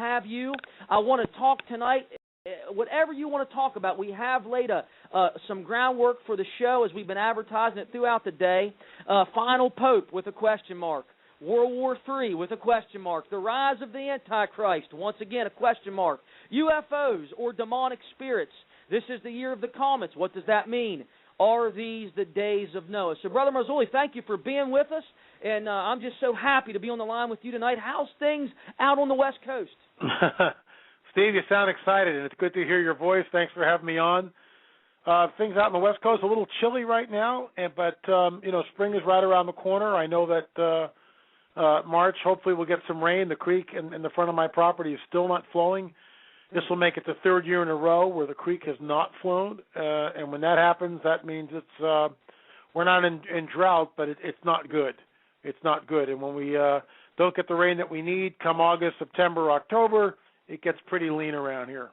have you. I want to talk tonight. Whatever you want to talk about, we have laid some groundwork for the show as we've been advertising it throughout the day. Final Pope with a question mark. World War III with a question mark. The rise of the Antichrist, once again a question mark. UFOs or demonic spirits. This is the year of the comets. What does that mean? Are these the days of Noah? So, Brother Marzulli, thank you for being with us, and I'm just so happy to be on the line with you tonight. How's things out on the West Coast? Steve, you sound excited, and it's good to hear your voice. Thanks for having me on. Things out on the West Coast a little chilly right now, but spring is right around the corner. I know that March, hopefully, we'll get some rain. The creek in the front of my property is still not flowing. This will make it the third year in a row where the creek has not flowed, and when that happens, that means we're not in drought, but it's not good. It's not good, and when we don't get the rain that we need come August, September, October, it gets pretty lean around here.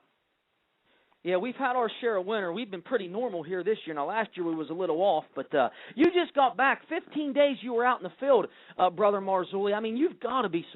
Yeah, we've had our share of winter. We've been pretty normal here this year. Now, last year we was a little off, but you just got back. 15 days you were out in the field, Brother Marzulli. I mean, you've got to be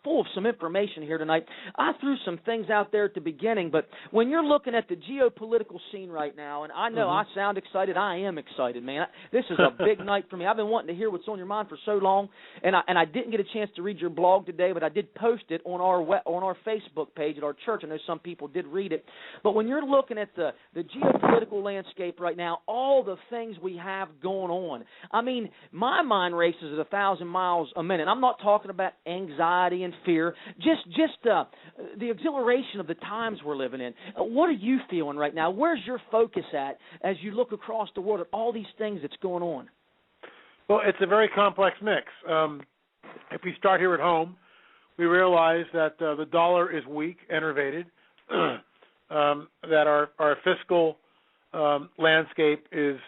full of some information here tonight. I threw some things out there at the beginning, but when you're looking at the geopolitical scene right now, and I know I sound excited. I am excited, man. This is a big night for me. I've been wanting to hear what's on your mind for so long, and I didn't get a chance to read your blog today, but I did post it on our Facebook page at our church. I know some people did read it. But when you're looking at the geopolitical landscape right now, all the things we have going on, I mean, my mind races at 1,000 miles a minute. I'm not talking about anxiety and fear, just the exhilaration of the times we're living in. What are you feeling right now? Where's your focus at as you look across the world at all these things that's going on? Well, it's a very complex mix. If we start here at home, we realize that the dollar is weak, enervated. That our fiscal landscape is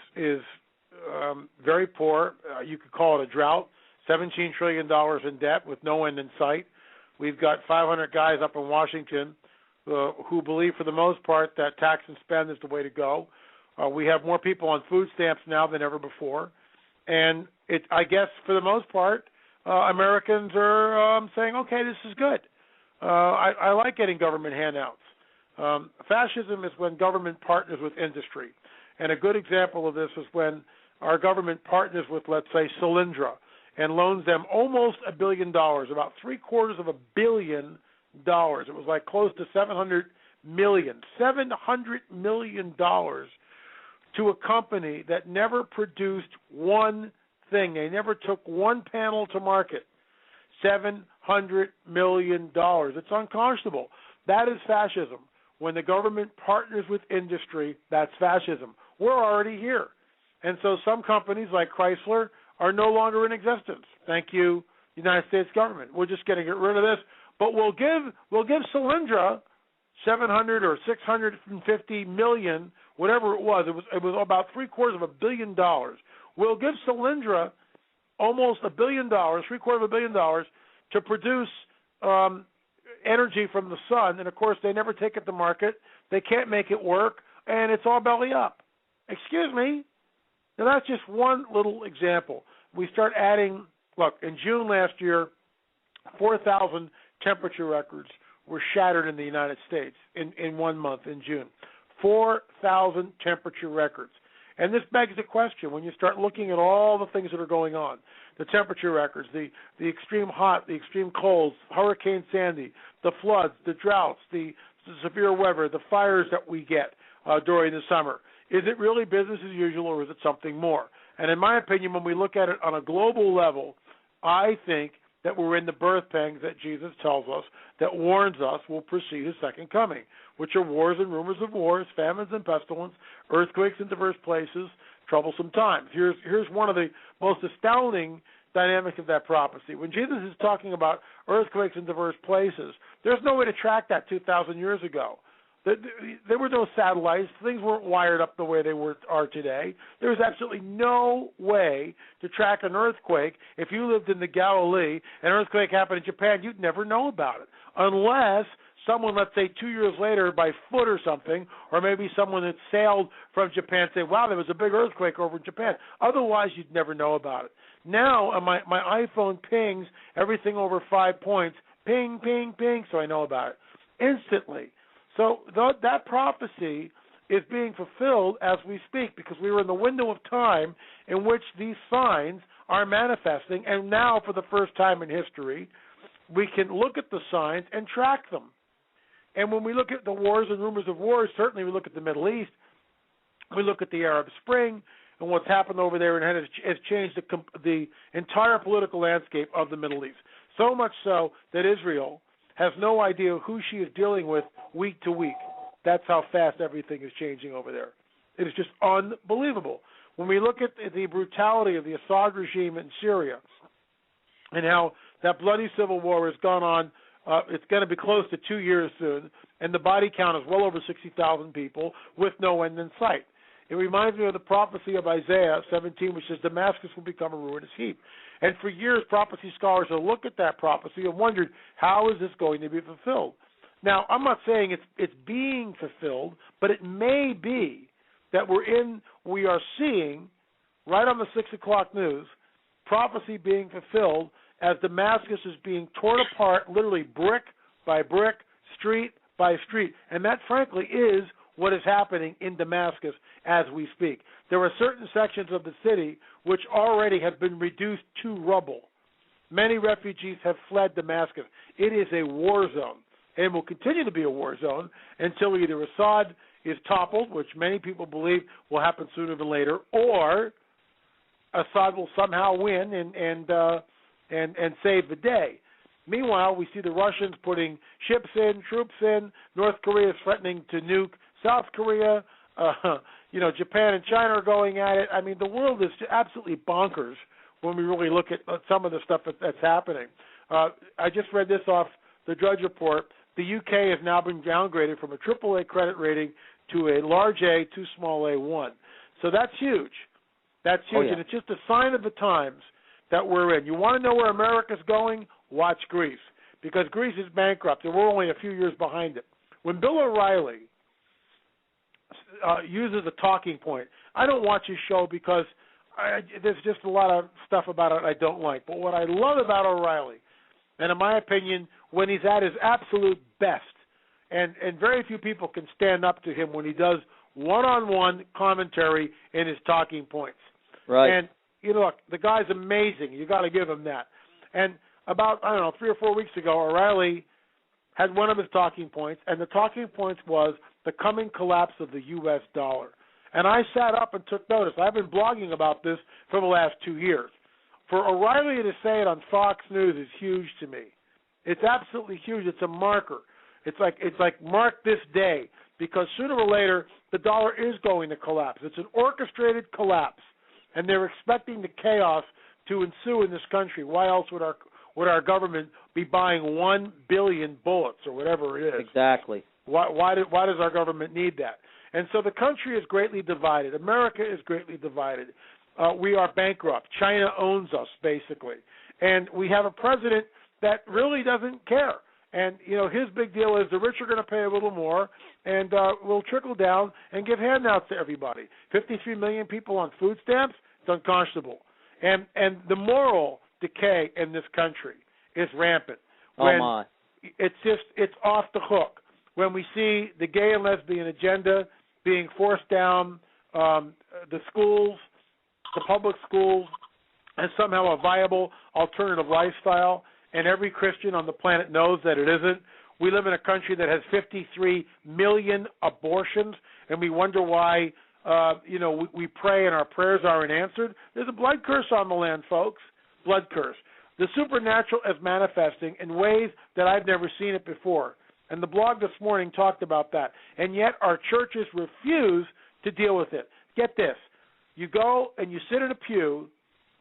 very poor. You could call it a drought. $17 trillion in debt with no end in sight. We've got 500 guys up in Washington who believe, for the most part, that tax and spend is the way to go. We have more people on food stamps now than ever before, and I guess for the most part, Americans are saying, "Okay, this is good. I like getting government handouts." Fascism is when government partners with industry. And a good example of this is when our government partners with, let's say, Solyndra and loans them almost $1 billion, about $750 million. It was like close to $700 million to a company that never produced one thing. They never took one panel to market. $700 million. It's unconscionable. That is fascism. When the government partners with industry, that's fascism. We're already here. And so some companies like Chrysler are no longer in existence. Thank you, United States government. We're just going to get rid of this. But we'll give Solyndra 700 or 650 million, whatever it was. It was about $750 million. We'll give Solyndra almost $1 billion, $750 million to produce energy from the sun, and of course they never take it to market. They can't make it work, and it's all belly up. Excuse me. Now that's just one little example. We start adding, look, in June last year, 4,000 temperature records were shattered in the United States in 1 month in June. 4,000 temperature records. And this begs the question, when you start looking at all the things that are going on, the temperature records, the extreme hot, the extreme colds, Hurricane Sandy, the floods, the droughts, the severe weather, the fires that we get during the summer. Is it really business as usual, or is it something more? And in my opinion, when we look at it on a global level, I think that we're in the birth pangs that Jesus tells us, that warns us will precede his second coming, which are wars and rumors of wars, famines and pestilence, earthquakes in diverse places, troublesome times. Here's one of the most astounding dynamics of that prophecy. When Jesus is talking about earthquakes in diverse places, there's no way to track that 2,000 years ago. There were no satellites. Things weren't wired up the way they are today. There was absolutely no way to track an earthquake. If you lived in the Galilee, an earthquake happened in Japan, you'd never know about it, unless someone, let's say 2 years later, by foot or something, or maybe someone that sailed from Japan say, wow, there was a big earthquake over in Japan. Otherwise, you'd never know about it. Now, my iPhone pings everything over 5 points, ping, ping, ping, so I know about it. instantly. So that prophecy is being fulfilled as we speak, because we were in the window of time in which these signs are manifesting, and now for the first time in history, we can look at the signs and track them. And when we look at the wars and rumors of wars, certainly we look at the Middle East, we look at the Arab Spring and what's happened over there, and has changed the entire political landscape of the Middle East. So much so that Israel has no idea who she is dealing with week to week. That's how fast everything is changing over there. It is just unbelievable. When we look at the brutality of the Assad regime in Syria and how that bloody civil war has gone on, it's going to be close to 2 years soon, and the body count is well over 60,000 people with no end in sight. It reminds me of the prophecy of Isaiah 17, which says Damascus will become a ruinous heap. And for years, prophecy scholars have looked at that prophecy and wondered, how is this going to be fulfilled? Now, I'm not saying it's being fulfilled, but it may be that we are seeing, right on the 6 o'clock news, prophecy being fulfilled as Damascus is being torn apart, literally brick by brick, street by street. And that, frankly, is what is happening in Damascus as we speak. There are certain sections of the city which already have been reduced to rubble. Many refugees have fled Damascus. It is a war zone, and will continue to be a war zone until either Assad is toppled, which many people believe will happen sooner than later, or Assad will somehow win and save the day. Meanwhile, we see the Russians putting ships in, troops in. North Korea is threatening to nuke South Korea. Japan and China are going at it. I mean, the world is absolutely bonkers when we really look at some of the stuff that's happening. I just read this off the Drudge Report. The UK has now been downgraded from a AAA credit rating to a large A to small A1. So that's huge. That's huge, and it's just a sign of the times that we're in. You want to know where America's going? Watch Greece, because Greece is bankrupt, and we're only a few years behind it. When Bill O'Reilly uses a talking point, I don't watch his show because there's just a lot of stuff about it I don't like. But what I love about O'Reilly, and in my opinion, when he's at his absolute best, and very few people can stand up to him when he does one-on-one commentary in his talking points. Right. And, look, the guy's amazing. You got to give him that. And about, 3 or 4 weeks ago, O'Reilly had one of his talking points, and the talking points was the coming collapse of the U.S. dollar. And I sat up and took notice. I've been blogging about this for the last 2 years. For O'Reilly to say it on Fox News is huge to me. It's absolutely huge. It's a marker. It's like mark this day, because sooner or later the dollar is going to collapse. It's an orchestrated collapse, and they're expecting the chaos to ensue in this country. Why else would our government be buying 1 billion bullets or whatever it is? Exactly. Why does our government need that? And so the country is greatly divided. America is greatly divided. We are bankrupt. China owns us, basically. And we have a president that really doesn't care. And, his big deal is the rich are going to pay a little more, and we'll trickle down and give handouts to everybody. 53 million people on food stamps, it's unconscionable. And the moral decay in this country is rampant. It's off the hook. When we see the gay and lesbian agenda being forced down the schools, the public schools, as somehow a viable alternative lifestyle, and every Christian on the planet knows that it isn't. We live in a country that has 53 million abortions, and we wonder why, we pray and our prayers aren't answered. There's a blood curse on the land, folks. Blood curse. The supernatural is manifesting in ways that I've never seen it before. And the blog this morning talked about that. And yet our churches refuse to deal with it. Get this. You go and you sit in a pew,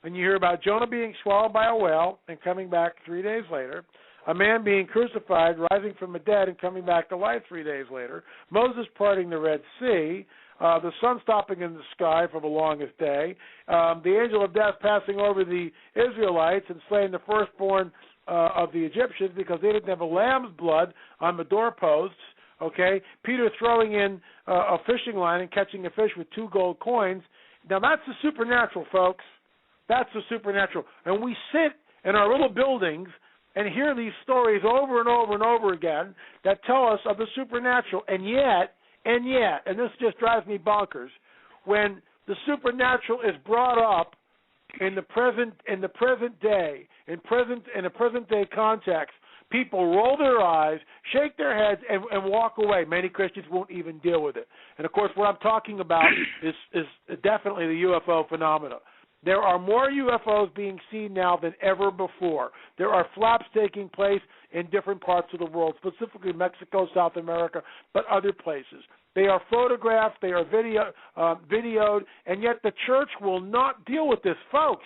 and you hear about Jonah being swallowed by a whale and coming back 3 days later, a man being crucified, rising from the dead, and coming back to life 3 days later, Moses parting the Red Sea, the sun stopping in the sky for the longest day, the angel of death passing over the Israelites and slaying the firstborn of the Egyptians because they didn't have a lamb's blood on the doorposts, okay? Peter throwing in a fishing line and catching a fish with 2 gold coins. Now, that's the supernatural, folks. That's the supernatural. And we sit in our little buildings and hear these stories over and over and over again that tell us of the supernatural. And yet, and this just drives me bonkers, when the supernatural is brought up in the present day, in a present day context, people roll their eyes, shake their heads, and walk away. Many Christians won't even deal with it. And of course, what I'm talking about is definitely the UFO phenomena. There are more UFOs being seen now than ever before. There are flaps taking place in different parts of the world, specifically Mexico, South America, but other places. They are photographed, they are videoed, and yet the church will not deal with this. Folks,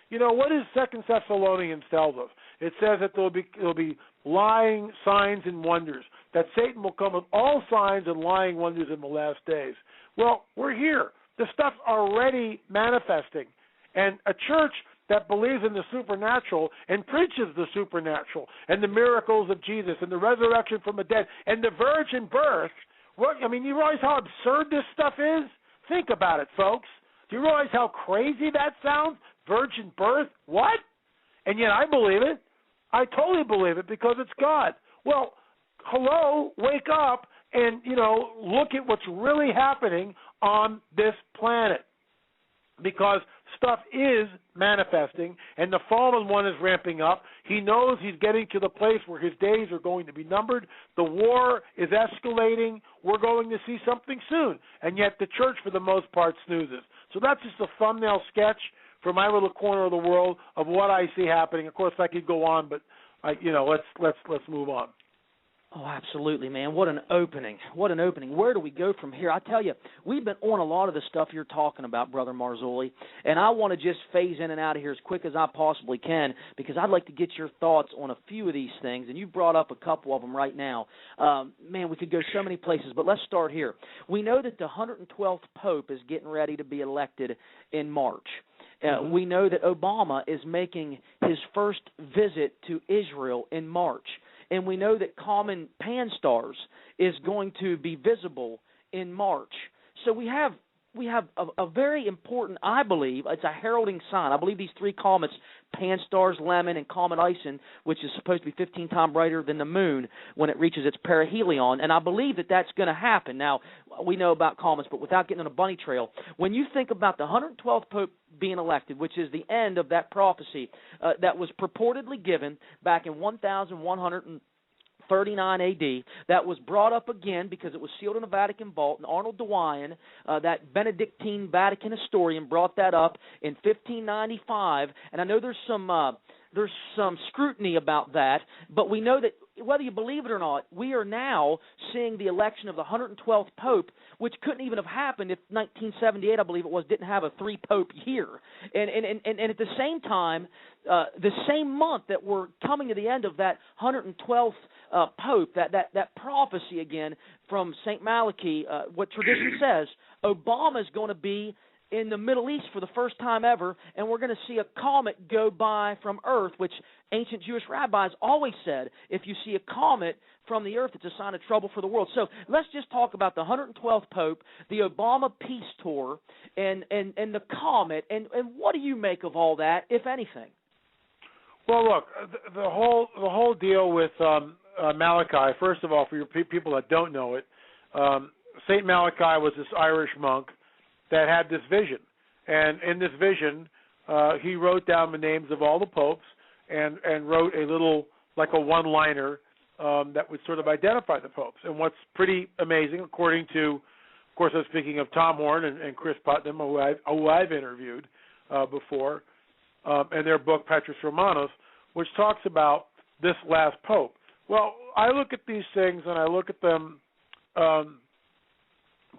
you know, what does 2 Thessalonians tells us? It says that there'll be lying signs and wonders, that Satan will come with all signs and lying wonders in the last days. Well, we're here. The stuff's already manifesting. And a church that believes in the supernatural and preaches the supernatural and the miracles of Jesus and the resurrection from the dead and the virgin birth, you realize how absurd this stuff is? Think about it, folks. Do you realize how crazy that sounds? Virgin birth? What? And yet I believe it. I totally believe it because it's God. Well, hello, wake up and, look at what's really happening on this planet. Because stuff is manifesting, and the fallen one is ramping up. He knows he's getting to the place where his days are going to be numbered. The war is escalating. We're going to see something soon. And yet the church, for the most part, snoozes. So that's just a thumbnail sketch for my little corner of the world of what I see happening. Of course, I could go on, but let's move on. Oh, absolutely, man. What an opening. What an opening. Where do we go from here? I tell you, we've been on a lot of the stuff you're talking about, Brother Marzulli, and I want to just phase in and out of here as quick as I possibly can because I'd like to get your thoughts on a few of these things, and you brought up a couple of them right now. Man, we could go so many places, but let's start here. We know that the 112th Pope is getting ready to be elected in March. We know that Obama is making his first visit to Israel in March. And we know that Common Pan-STARRS is going to be visible in March. So we have a very important, I believe, it's a heralding sign. I believe these three comets, Pan-STARRS, Lemon, and Comet Ison, which is supposed to be 15 times brighter than the moon when it reaches its perihelion, and I believe that that's going to happen. Now, we know about comets, but without getting on a bunny trail, when you think about the 112th Pope being elected, which is the end of that prophecy that was purportedly given back in 1139 A.D., that was brought up again because it was sealed in a Vatican vault, and Arnold DeWine, that Benedictine Vatican historian, brought that up in 1595, and I know there's some scrutiny about that, but we know that whether you believe it or not, we are now seeing the election of the 112th Pope, which couldn't even have happened if 1978, I believe it was, didn't have a three-pope year. And at the same time, the same month that we're coming to the end of that 112th Pope, that prophecy again from St. Malachi, what tradition says, Obama is going to be in the Middle East for the first time ever, and we're going to see a comet go by from Earth, which ancient Jewish rabbis always said, if you see a comet from the Earth, it's a sign of trouble for the world. So let's just talk about the 112th Pope, the Obama peace tour, and the comet, and what do you make of all that, if anything? Well, look, the whole deal with Malachi, first of all, for your people that don't know it, St. Malachi was this Irish monk that had this vision. And in this vision, he wrote down the names of all the popes and wrote a little, like a one-liner that would sort of identify the popes. And what's pretty amazing, according to, of course, I was speaking of Tom Horn and Chris Putnam, who I've interviewed before, and their book, Petrus Romanus, which talks about this last pope. Well, I look at these things and I look at them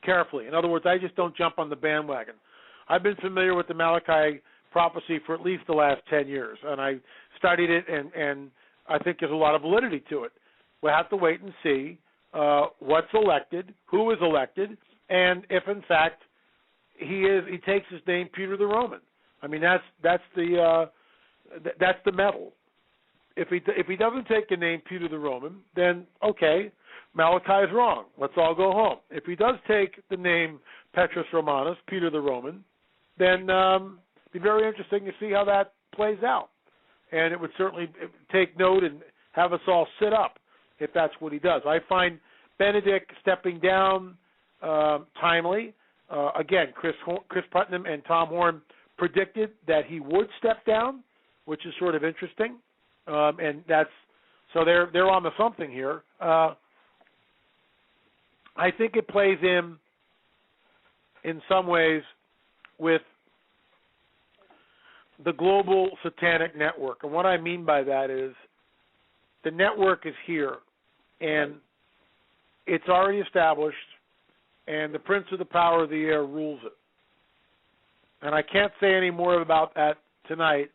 carefully. In other words, I just don't jump on the bandwagon. I've been familiar with the Malachi prophecy for at least the last 10 years, and I studied it, and I think there's a lot of validity to it. We'll have to wait and see what's elected, who is elected, and if, in fact, he takes his name Peter the Roman. I mean, that's the medal. If he doesn't take the name Peter the Roman, then okay, Malachi is wrong. Let's all go home. If he does take the name Petrus Romanus, Peter the Roman, then it'd be very interesting to see how that plays out. and it would certainly take note and have us all sit up if that's what he does. I find Benedict stepping down timely. Again, Chris Putnam and Tom Horn predicted that he would step down, which is sort of interesting, and that's so they're on to something here. I think it plays in some ways with the global satanic network, and what I mean by that is the network is here, and it's already established, and the prince of the power of the air rules it. And I can't say any more about that tonight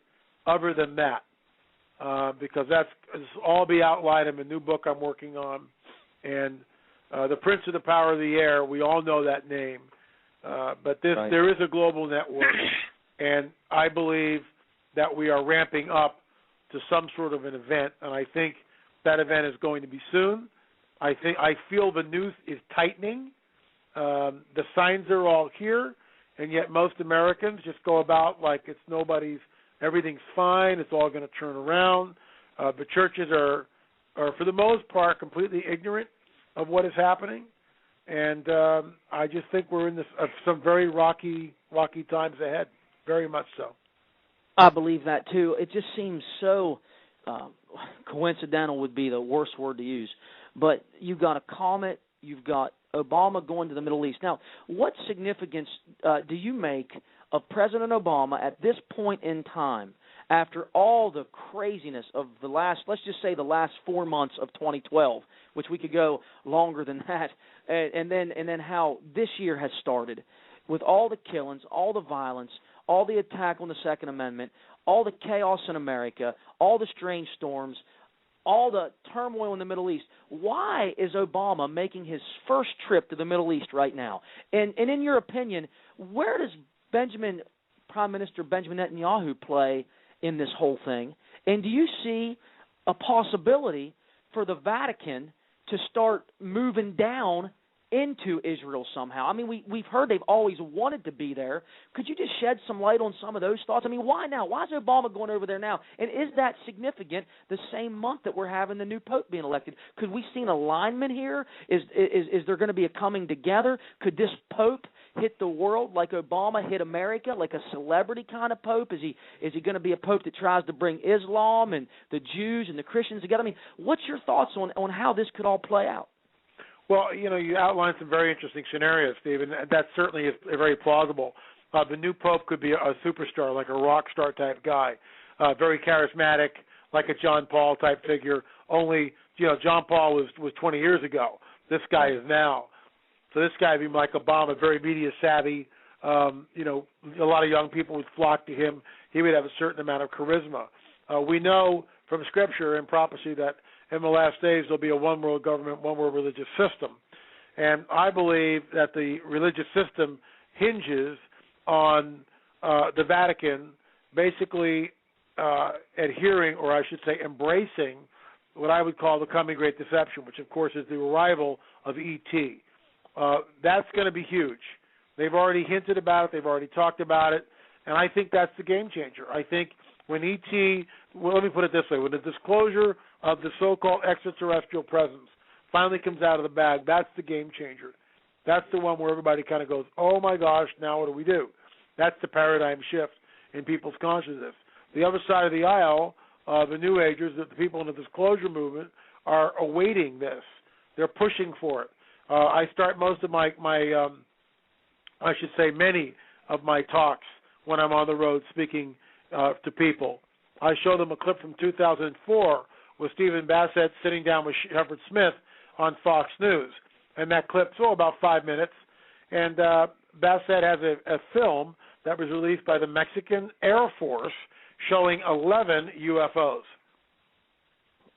other than that, because it's all be outlined in the new book I'm working on. And the prince of the power of the air, we all know that name. But there is a global network, and I believe that we are ramping up to some sort of an event, and I think that event is going to be soon. I feel the news is tightening. The signs are all here, and yet most Americans just go about like it's everything's fine, it's all going to turn around. The churches are, for the most part, completely ignorant of what is happening, and I just think we're in some very rocky times ahead, very much so. I believe that, too. It just seems so coincidental would be the worst word to use. But you've got a comet, you've got Obama going to the Middle East. Now, what significance do you make of President Obama at this point in time, after all the craziness of let's just say the last 4 months of 2012, which we could go longer than that, and then how this year has started with all the killings, all the violence, all the attack on the Second Amendment, all the chaos in America, all the strange storms, all the turmoil in the Middle East. Why is Obama making his first trip to the Middle East right now? And in your opinion, where does Prime Minister Benjamin Netanyahu play in this whole thing? And do you see a possibility for the Vatican to start moving down into Israel somehow? I mean, we've heard they've always wanted to be there. Could you just shed some light on some of those thoughts? I mean, why now? Why is Obama going over there now? And is that significant the same month that we're having the new pope being elected? Could we see an alignment here? Is there going to be a coming together? Could this pope hit the world like Obama hit America, like a celebrity kind of pope? Is he going to be a pope that tries to bring Islam and the Jews and the Christians together? I mean, what's your thoughts on how this could all play out? Well, you outlined some very interesting scenarios, Steve, and that certainly is very plausible. The new pope could be a superstar, like a rock star type guy, very charismatic, like a John Paul type figure. Only, John Paul was 20 years ago. This guy is now. So this guy would be like Obama, very media savvy. A lot of young people would flock to him. He would have a certain amount of charisma. We know from Scripture and prophecy that in the last days there'll be a one world government, one world religious system. And I believe that the religious system hinges on the Vatican basically adhering, or I should say embracing, what I would call the coming great deception, which of course is the arrival of E.T. That's going to be huge. They've already hinted about it. They've already talked about it. And I think that's the game changer. I think when E.T., well, let me put it this way, when the disclosure of the so-called extraterrestrial presence finally comes out of the bag, that's the game changer. That's the one where everybody kind of goes, oh my gosh, now what do we do? That's the paradigm shift in people's consciousness. The other side of the aisle, the New Agers, the people in the disclosure movement, are awaiting this. They're pushing for it. I start most of many of my talks when I'm on the road speaking to people. I show them a clip from 2004 with Stephen Bassett sitting down with Shepard Smith on Fox News. And that clip's about 5 minutes. And Bassett has a film that was released by the Mexican Air Force showing 11 UFOs.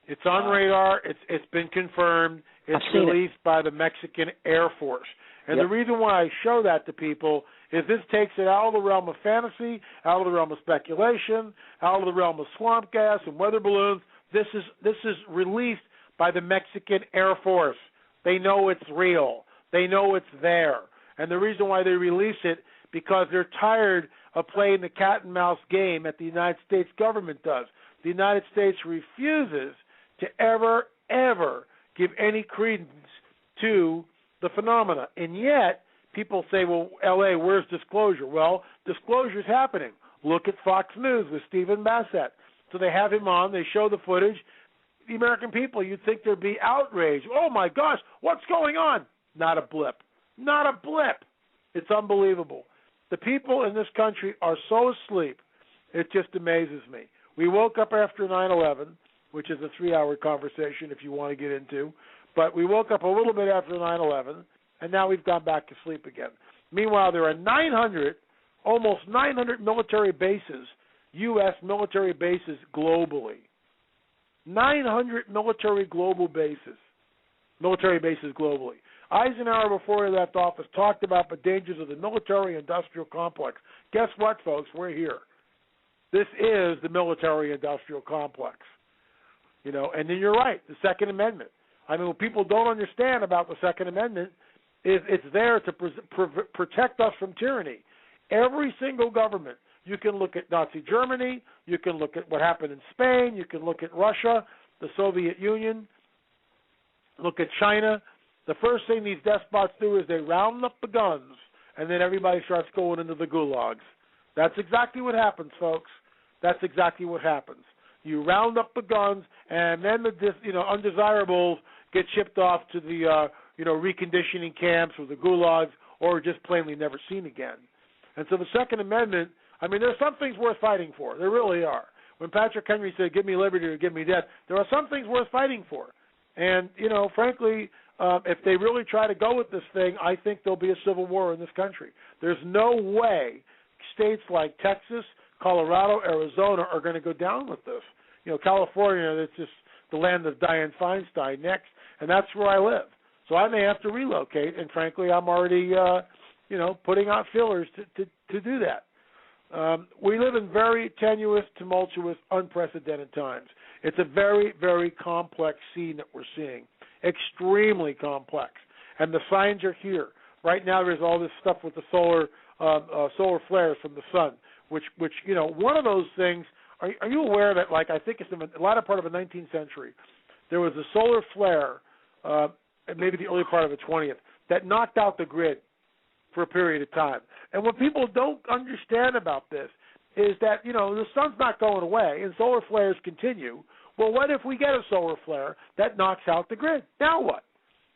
It's on radar. It's been confirmed. It's released by the Mexican Air Force. And the reason why I show that to people is this takes it out of the realm of fantasy, out of the realm of speculation, out of the realm of swamp gas and weather balloons. This is released by the Mexican Air Force. They know it's real. They know it's there. And the reason why they release it, because they're tired of playing the cat and mouse game that the United States government does. the United States refuses to ever give any credence to the phenomena. And yet, people say, well, L.A., where's disclosure? Well, disclosure's happening. Look at Fox News with Stephen Bassett. So they have him on. They show the footage. The American people, you'd think there'd be outrage. Oh, my gosh, what's going on? Not a blip. Not a blip. It's unbelievable. The people in this country are so asleep, it just amazes me. We woke up after 9/11, which is a 3-hour conversation if you want to get into, but we woke up a little bit after 9/11, and now we've gone back to sleep again. Meanwhile, there are almost 900 military bases, U.S. military bases globally. 900 military bases globally. Eisenhower, before he left office, talked about the dangers of the military-industrial complex. Guess what, folks? We're here. This is the military-industrial complex. You know, and then you're right, the Second Amendment. I mean, what people don't understand about the Second Amendment is it's there to protect us from tyranny. Every single government, you can look at Nazi Germany, you can look at what happened in Spain, you can look at Russia, the Soviet Union, look at China. The first thing these despots do is they round up the guns, and then everybody starts going into the gulags. That's exactly what happens, folks. That's exactly what happens. You round up the guns, and then the undesirables get shipped off to the reconditioning camps or the gulags, or just plainly never seen again. And so the Second Amendment, I mean, there's some things worth fighting for. There really are. When Patrick Henry said, give me liberty or give me death, there are some things worth fighting for. And, frankly, if they really try to go with this thing, I think there'll be a civil war in this country. There's no way states like Texas, Colorado, Arizona are going to go down with this. California, it's just the land of Dianne Feinstein next, and that's where I live. So I may have to relocate, and frankly, I'm already, putting out fillers to do that. We live in very tenuous, tumultuous, unprecedented times. It's a very, very complex scene that we're seeing, extremely complex, and the signs are here. Right now, there's all this stuff with the solar flares from the sun, which one of those things. Are you aware that, I think it's in the latter part of the 19th century, there was a solar flare, maybe the early part of the 20th, that knocked out the grid for a period of time. And what people don't understand about this is that, the sun's not going away and solar flares continue. Well, what if we get a solar flare that knocks out the grid? Now what?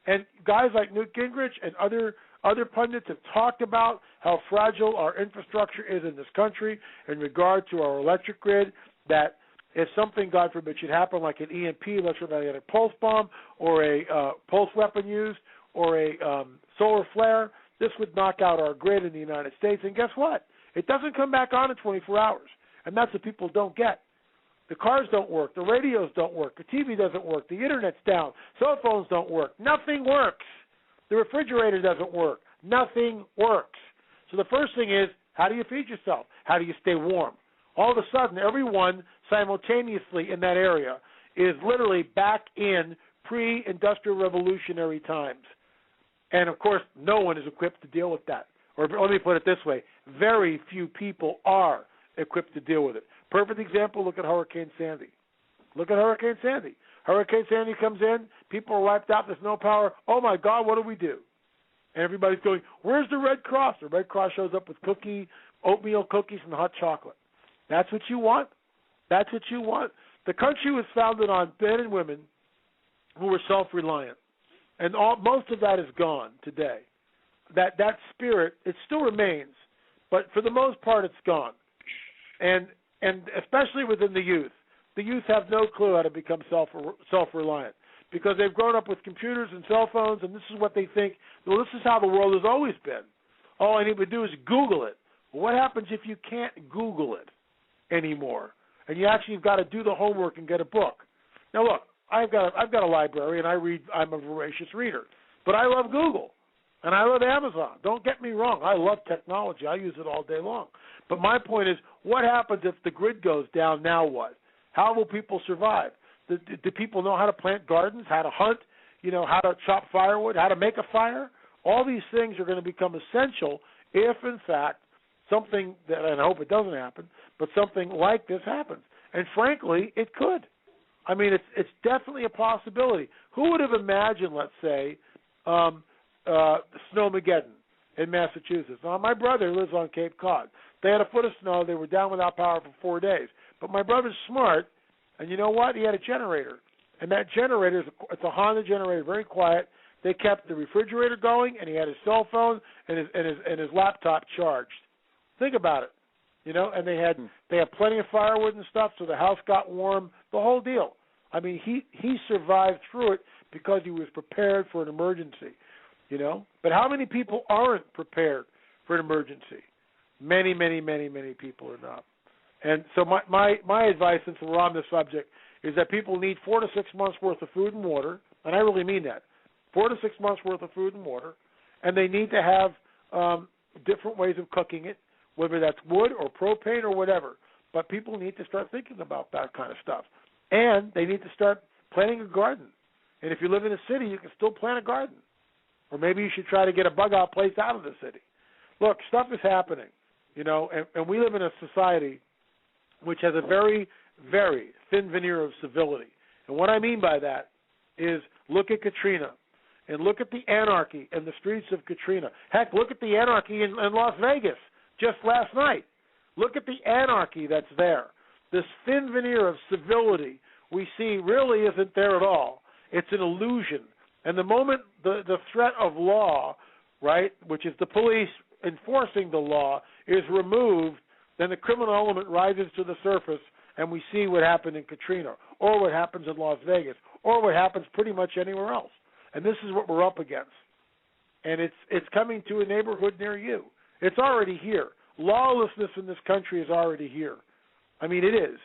And guys like Newt Gingrich and other pundits have talked about how fragile our infrastructure is in this country in regard to our electric grid, that if something, God forbid, should happen like an EMP, electromagnetic pulse bomb, or a pulse weapon used, or a solar flare, this would knock out our grid in the United States. And guess what? It doesn't come back on in 24 hours. And that's what people don't get. The cars don't work. The radios don't work. The TV doesn't work. The Internet's down. Cell phones don't work. Nothing works. The refrigerator doesn't work. Nothing works. So the first thing is, how do you feed yourself? How do you stay warm? All of a sudden, everyone simultaneously in that area is literally back in pre-industrial revolutionary times. And, of course, no one is equipped to deal with that. Or let me put it this way, very few people are equipped to deal with it. Perfect example, look at Hurricane Sandy. Look at Hurricane Sandy. Hurricane Sandy comes in, people are wiped out, there's no power. Oh, my God, what do we do? And everybody's going, where's the Red Cross? The Red Cross shows up with oatmeal cookies and hot chocolate. That's what you want? That's what you want? The country was founded on men and women who were self-reliant. And most of that is gone today. That spirit, it still remains, but for the most part it's gone. And especially within the youth have no clue how to become self-reliant because they've grown up with computers and cell phones, and this is what they think, well, this is how the world has always been. All I need to do is Google it. Well, what happens if you can't Google it anymore? And you actually have got to do the homework and get a book. Now, look, I've got a library, and I'm a voracious reader. But I love Google, and I love Amazon. Don't get me wrong. I love technology. I use it all day long. But my point is, what happens if the grid goes down? Now what? How will people survive? Do people know how to plant gardens, how to hunt, how to chop firewood, how to make a fire? All these things are going to become essential if, in fact, something that, and I hope it doesn't happen, but something like this happens. And frankly, it could. I mean, it's definitely a possibility. Who would have imagined, let's say, Snowmageddon in Massachusetts? Now, my brother lives on Cape Cod. They had a foot of snow. They were down without power for 4 days. But my brother's smart, and you know what? He had a generator. And that generator, it's a Honda generator, very quiet. They kept the refrigerator going, and he had his cell phone and his laptop charged. Think about it, And they had plenty of firewood and stuff, so the house got warm. The whole deal. I mean, he survived through it because he was prepared for an emergency, But how many people aren't prepared for an emergency? Many, many, many, many people are not. And so my advice, since we're on this subject, is that people need 4 to 6 months worth of food and water, and I really mean that. 4 to 6 months worth of food and water, and they need to have different ways of cooking it, whether that's wood or propane or whatever. But people need to start thinking about that kind of stuff. And they need to start planting a garden. And if you live in a city, you can still plant a garden. Or maybe you should try to get a bug-out place out of the city. Look, stuff is happening, and we live in a society which has a very, very thin veneer of civility. And what I mean by that is look at Katrina. And look at the anarchy in the streets of Katrina. Heck, look at the anarchy in Las Vegas just last night. Look at the anarchy that's there. This thin veneer of civility we see really isn't there at all. It's an illusion. And the moment the threat of law, right, which is the police enforcing the law, is removed, then the criminal element rises to the surface, and we see what happened in Katrina, or what happens in Las Vegas, or what happens pretty much anywhere else. And this is what we're up against. And it's coming to a neighborhood near you. It's already here. Lawlessness in this country is already here. I mean, it is.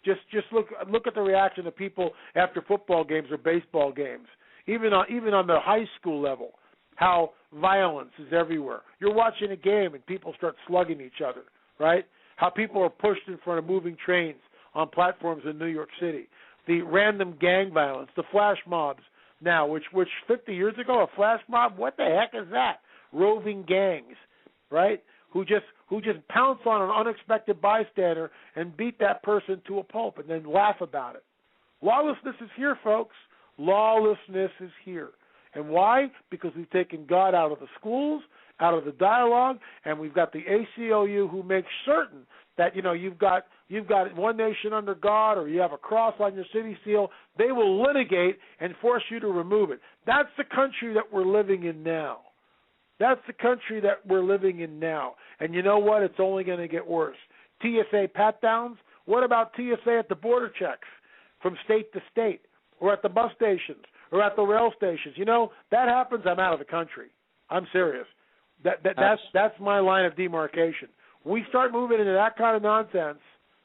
Just look at the reaction of people after football games or baseball games. Even on the high school level, how violence is everywhere. You're watching a game and people start slugging each other, right? How people are pushed in front of moving trains on platforms in New York City. The random gang violence, the flash mobs. Now, which 50 years ago, a flash mob, what the heck is that? Roving gangs, right? Who just pounce on an unexpected bystander and beat that person to a pulp and then laugh about it. Lawlessness is here, folks. Lawlessness is here. And why? Because we've taken God out of the schools, out of the dialogue, and we've got the ACLU who makes certain that, you've got one nation under God, or you have a cross on your city seal. They will litigate and force you to remove it. That's the country that we're living in now. That's the country that we're living in now. And you know what? It's only going to get worse. TSA pat-downs? What about TSA at the border checks from state to state, or at the bus stations, or at the rail stations? That happens, I'm out of the country. I'm serious. That's my line of demarcation. We start moving into that kind of nonsense,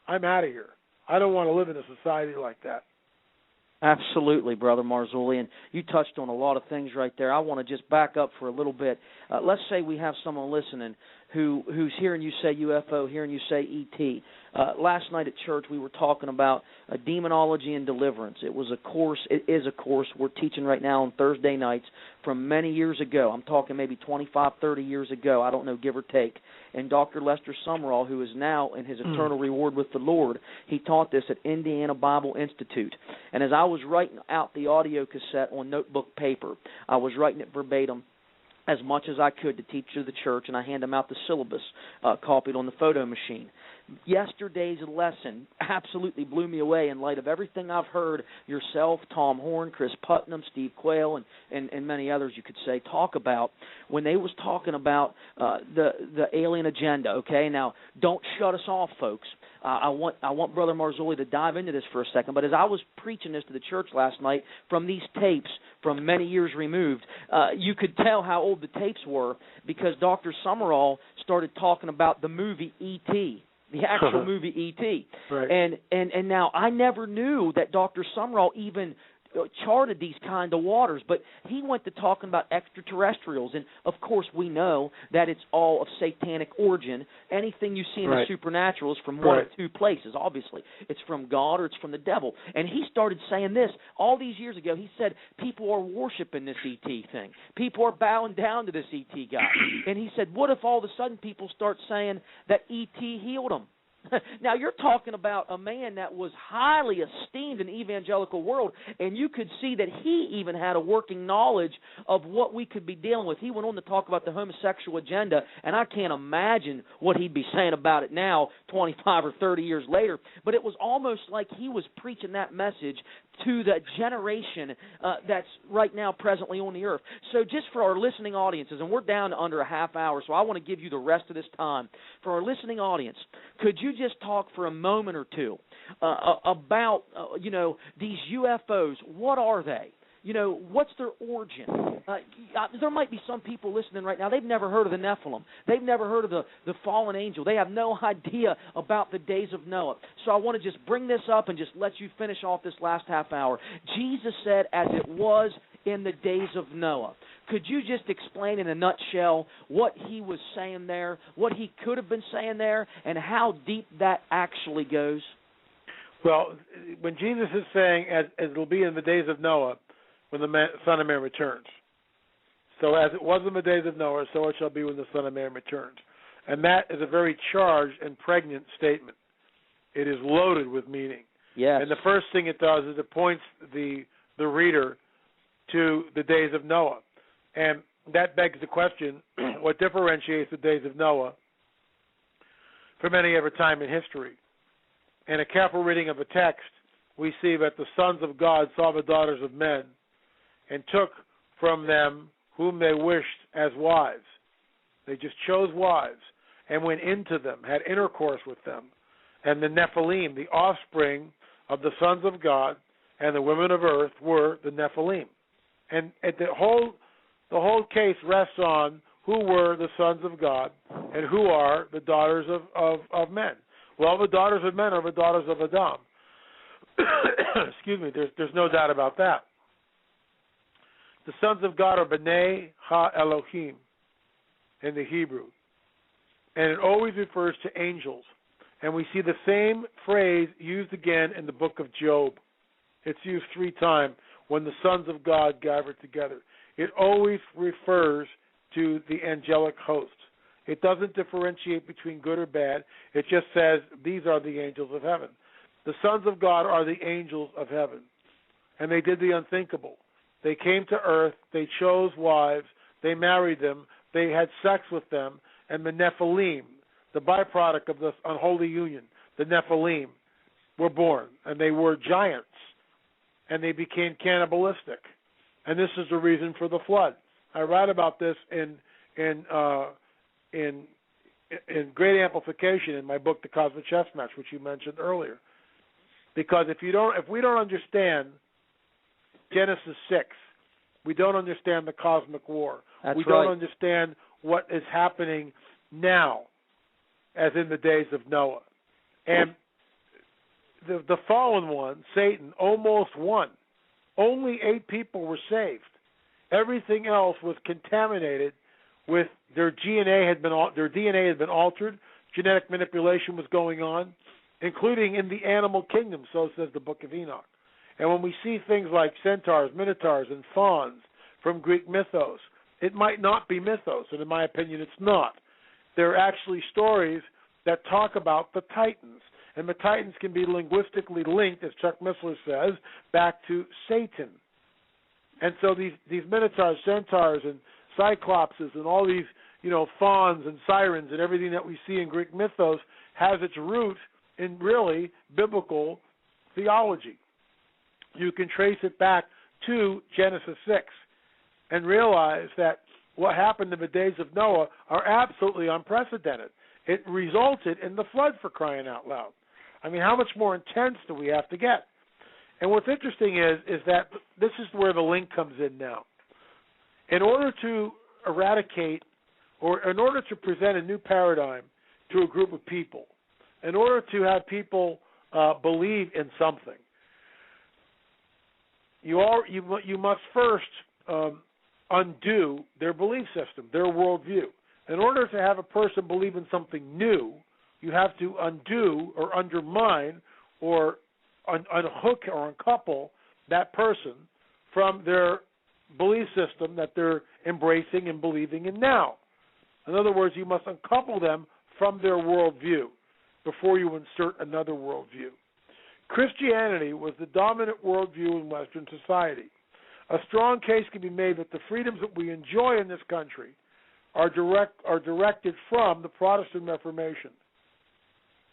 I'm out of here. I don't want to live in a society like that. Absolutely, Brother Marzulli, and you touched on a lot of things right there. I want to just back up for a little bit. Let's say we have someone listening who's hearing you say UFO, hearing you say ET. Last night at church we were talking about demonology and deliverance. It is a course we're teaching right now on Thursday nights from many years ago. I'm talking maybe 25, 30 years ago, I don't know, give or take. And Dr. Lester Summerall, who is now in his eternal reward with the Lord, he taught this at Indiana Bible Institute. And as I was writing out the audio cassette on notebook paper, I was writing it verbatim as much as I could to teach to the church, and I hand them out the syllabus copied on the photo machine. Yesterday's lesson absolutely blew me away in light of everything I've heard yourself, Tom Horn, Chris Putnam, Steve Quayle, and many others you could say talk about when they was talking about the alien agenda. Okay, now don't shut us off, folks. I want Brother Marzulli to dive into this for a second, but as I was preaching this to the church last night from these tapes from many years removed, you could tell how old the tapes were because Dr. Summerall started talking about the movie E.T., the actual movie E.T. Right. And now I never knew that Dr. Summerall even charted these kind of waters, but he went to talking about extraterrestrials, and of course we know that it's all of satanic origin. Anything you see in the supernatural is from one of two places, obviously. It's from God or it's from the devil. And he started saying this all these years ago. He said people are worshiping this ET thing. People are bowing down to this ET guy. And he said, what if all of a sudden people start saying that ET healed them? Now, you're talking about a man that was highly esteemed in the evangelical world, and you could see that he even had a working knowledge of what we could be dealing with. He went on to talk about the homosexual agenda, and I can't imagine what he'd be saying about it now, 25 or 30 years later. But it was almost like he was preaching that message to the generation that's right now presently on the earth. So just for our listening audiences, and we're down to under a half hour, so I want to give you the rest of this time. For our listening audience, could you just talk for a moment or two about, these UFOs? What are they? What's their origin? There might be some people listening right now, they've never heard of the Nephilim. They've never heard of the fallen angel. They have no idea about the days of Noah. So I want to just bring this up and just let you finish off this last half hour. Jesus said, as it was in the days of Noah. Could you just explain in a nutshell what he was saying there, what he could have been saying there, and how deep that actually goes? Well, when Jesus is saying, as it will be in the days of Noah, when the Son of Man returns. So as it was in the days of Noah, so it shall be when the Son of Man returns. And that is a very charged and pregnant statement. It is loaded with meaning. Yes. And the first thing it does is it points the reader to the days of Noah. And that begs the question, what differentiates the days of Noah from any other time in history? In a careful reading of the text, we see that the sons of God saw the daughters of men and took from them whom they wished as wives. They just chose wives and went into them, had intercourse with them. And the Nephilim, the offspring of the sons of God and the women of earth, were the Nephilim. And the whole case rests on who were the sons of God and who are the daughters of men. Well, the daughters of men are the daughters of Adam. Excuse me, there's no doubt about that. The sons of God are B'nai Ha-Elohim in the Hebrew. And it always refers to angels. And we see the same phrase used again in the book of Job. It's used 3 times when the sons of God gathered together. It always refers to the angelic hosts. It doesn't differentiate between good or bad. It just says these are the angels of heaven. The sons of God are the angels of heaven. And they did the unthinkable. They came to earth. They chose wives. They married them. They had sex with them. And the Nephilim, the byproduct of this unholy union, the Nephilim, were born. And they were giants. And they became cannibalistic. And this is the reason for the flood. I write about this in great amplification in my book, The Cosmic Chess Match, which you mentioned earlier. Because if we don't understand Genesis 6, we don't understand the cosmic war. That's we right. don't understand what is happening now, as in the days of Noah. And the fallen one, Satan, almost won. Only 8 people were saved. Everything else was contaminated with their DNA had been altered. Genetic manipulation was going on, including in the animal kingdom, so says the book of Enoch. And when we see things like centaurs, minotaurs, and fauns from Greek mythos, it might not be mythos, and in my opinion it's not. They're actually stories that talk about the Titans. And the Titans can be linguistically linked, as Chuck Missler says, back to Satan. And so these minotaurs, centaurs, and cyclopses, and all these, fauns and sirens and everything that we see in Greek mythos has its root in really biblical theology. You can trace it back to Genesis 6 and realize that what happened in the days of Noah are absolutely unprecedented. It resulted in the flood, for crying out loud. I mean, how much more intense do we have to get? And what's interesting is that this is where the link comes in now. In order to eradicate, or in order to present a new paradigm to a group of people, in order to have people believe in something, you must first undo their belief system, their worldview. In order to have a person believe in something new, you have to undo or undermine or unhook or uncouple that person from their belief system that they're embracing and believing in now. In other words, you must uncouple them from their worldview. before you insert another worldview. Christianity was the dominant worldview in Western society. A strong case can be made that the freedoms that we enjoy in this country are directed from the Protestant Reformation,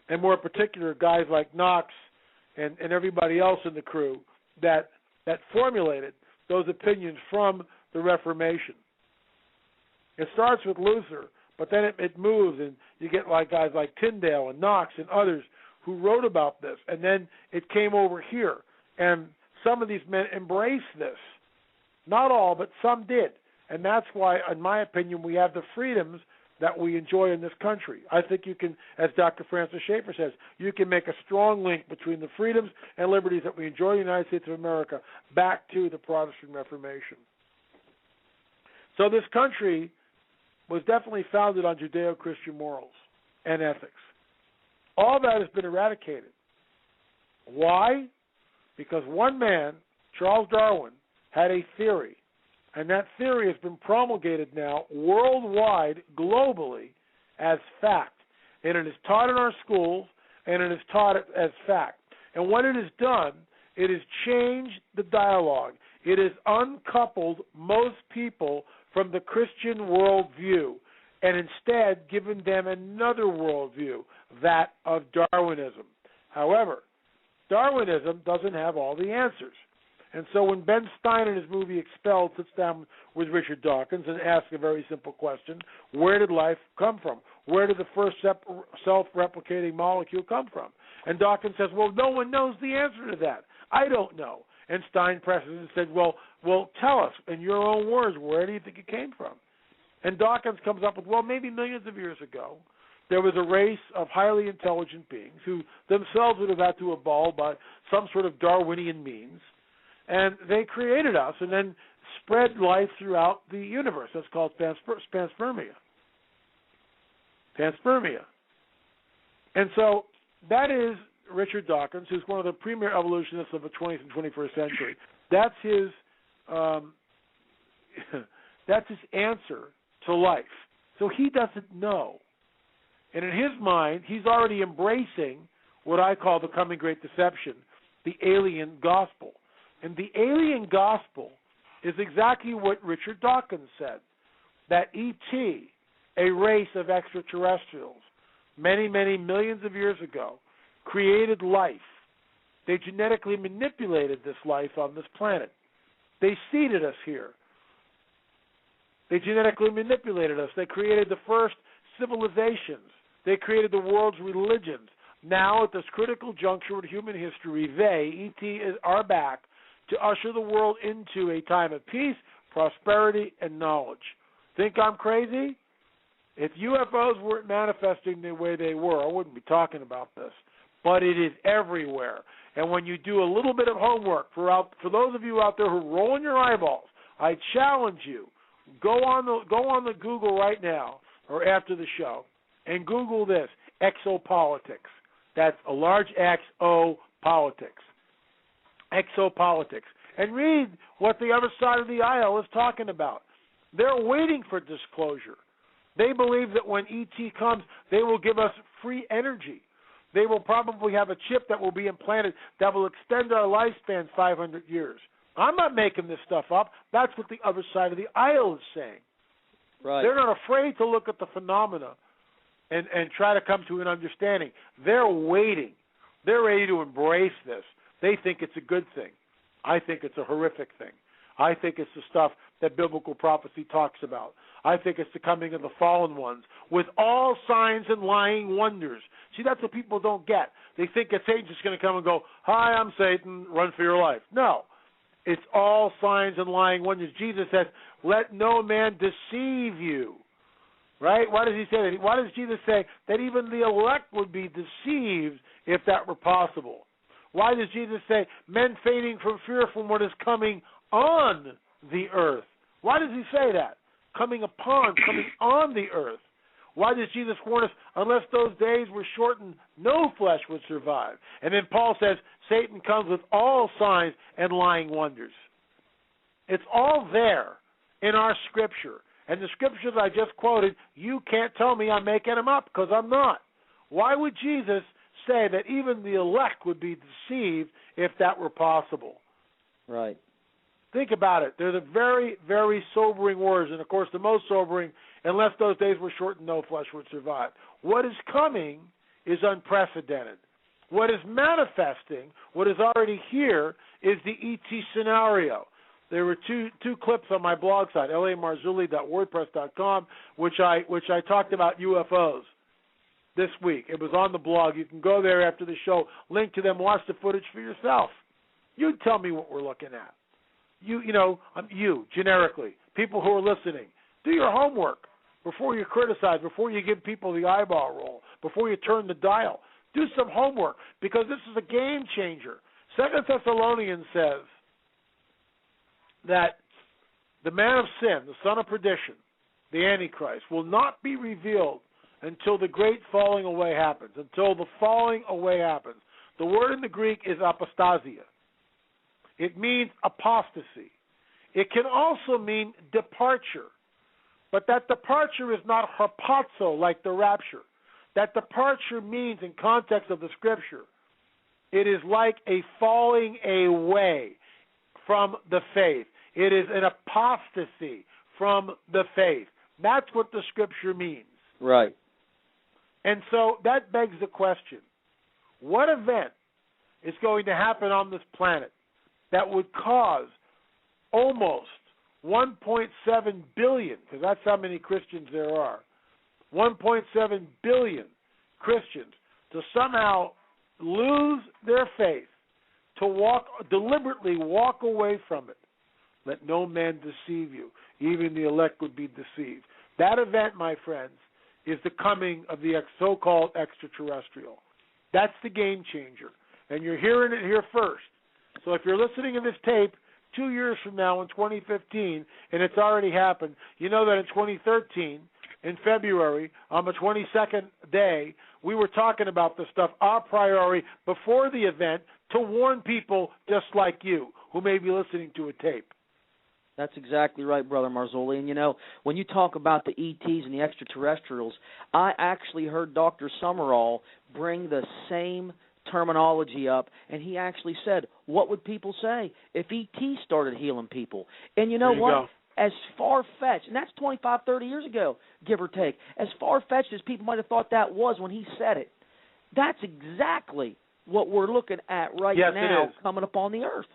and more particular, guys like Knox and everybody else in the crew that formulated those opinions from the Reformation. It starts with Luther, but then it moves, and you get like guys like Tyndale and Knox and others who wrote about this, and then it came over here, and some of these men embraced this. Not all, but some did, and that's why, in my opinion, we have the freedoms that we enjoy in this country. I think you can, as Dr. Francis Schaeffer says, you can make a strong link between the freedoms and liberties that we enjoy in the United States of America back to the Protestant Reformation. So this country was definitely founded on Judeo-Christian morals and ethics. All that has been eradicated. Why? Because one man, Charles Darwin, had a theory, and that theory has been promulgated now worldwide, globally, as fact. And it is taught in our schools, and it is taught as fact. And what it has done, it has changed the dialogue. It has uncoupled most people from the Christian worldview, and instead given them another worldview, that of Darwinism. However, Darwinism doesn't have all the answers. And so when Ben Stein in his movie Expelled sits down with Richard Dawkins and asks a very simple question, where did life come from? Where did the first self-replicating molecule come from? And Dawkins says, well, no one knows the answer to that. I don't know. And Stein presses and said, well, tell us in your own words, where do you think it came from? And Dawkins comes up with, well, maybe millions of years ago, there was a race of highly intelligent beings who themselves would have had to evolve by some sort of Darwinian means, and they created us and then spread life throughout the universe. That's called panspermia. Panspermia. And so that is Richard Dawkins, who's one of the premier evolutionists of the 20th and 21st century. That's his answer to life. So he doesn't know. And in his mind, he's already embracing what I call the coming great deception, the alien gospel. And the alien gospel is exactly what Richard Dawkins said, that E.T., a race of extraterrestrials, many, many millions of years ago, created life. They genetically manipulated this life on this planet. They seeded us here. They genetically manipulated us. They created the first civilizations. They created the world's religions. Now, at this critical juncture in human history, they, E.T., are back to usher the world into a time of peace, prosperity, and knowledge. Think I'm crazy? If UFOs weren't manifesting the way they were, I wouldn't be talking about this. But it is everywhere. And when you do a little bit of homework, for those of you out there who are rolling your eyeballs, I challenge you, go on the Google right now or after the show and Google this, exopolitics. That's a large X, O, politics. Exopolitics. And read what the other side of the aisle is talking about. They're waiting for disclosure. They believe that when ET comes, they will give us free energy. They will probably have a chip that will be implanted that will extend our lifespan 500 years. I'm not making this stuff up. That's what the other side of the aisle is saying. Right. They're not afraid to look at the phenomena and try to come to an understanding. They're waiting. They're ready to embrace this. They think it's a good thing. I think it's a horrific thing. I think it's the stuff that biblical prophecy talks about. I think it's the coming of the fallen ones with all signs and lying wonders. See, that's what people don't get. They think that Satan's just going to come and go, hi, I'm Satan, run for your life. No. It's all signs and lying wonders. Jesus says, let no man deceive you. Right? Why does he say that? Why does Jesus say that even the elect would be deceived if that were possible? Why does Jesus say men fainting from fear from what is coming on the earth? Why does he say that? Coming on the earth. Why does Jesus warn us, unless those days were shortened, no flesh would survive? And then Paul says, Satan comes with all signs and lying wonders. It's all there in our Scripture. And the Scriptures I just quoted, you can't tell me I'm making them up, because I'm not. Why would Jesus say that even the elect would be deceived if that were possible? Right. Think about it. They're the very, very sobering words, and of course the most sobering, unless those days were shortened, no flesh would survive. What is coming is unprecedented. What is manifesting, what is already here, is the ET scenario. There were two clips on my blog site, lamarzulli.wordpress.com, which I talked about UFOs this week. It was on the blog. You can go there after the show, link to them, watch the footage for yourself. You tell me what we're looking at. You generically, people who are listening, do your homework before you criticize, before you give people the eyeball roll, before you turn the dial. Do some homework, because this is a game changer. 2 Thessalonians says that the man of sin, the son of perdition, the Antichrist, will not be revealed until the great falling away happens, until the falling away happens. The word in the Greek is apostasia. It means apostasy. It can also mean departure, but that departure is not harpazo, like the rapture. That departure means, in context of the Scripture, it is like a falling away from the faith. It is an apostasy from the faith. That's what the Scripture means. Right. And so that begs the question, what event is going to happen on this planet that would cause almost 1.7 billion, because that's how many Christians there are, 1.7 billion Christians to somehow lose their faith, to deliberately walk away from it? Let no man deceive you. Even the elect would be deceived. That event, my friends, is the coming of the so-called extraterrestrial. That's the game changer. And you're hearing it here first. So if you're listening to this tape 2 years from now in 2015, and it's already happened, you know that in 2013, in February, on the 22nd day, we were talking about this stuff, our priority before the event, to warn people just like you who may be listening to a tape. That's exactly right, Brother Marzulli. And, when you talk about the ETs and the extraterrestrials, I actually heard Dr. Summerall bring the same terminology up, and he actually said, what would people say if ET started healing people? And you know what? Go. As far-fetched, and that's 25, 30 years ago, give or take, as far-fetched as people might have thought that was when he said it, that's exactly what we're looking at right now coming upon the earth.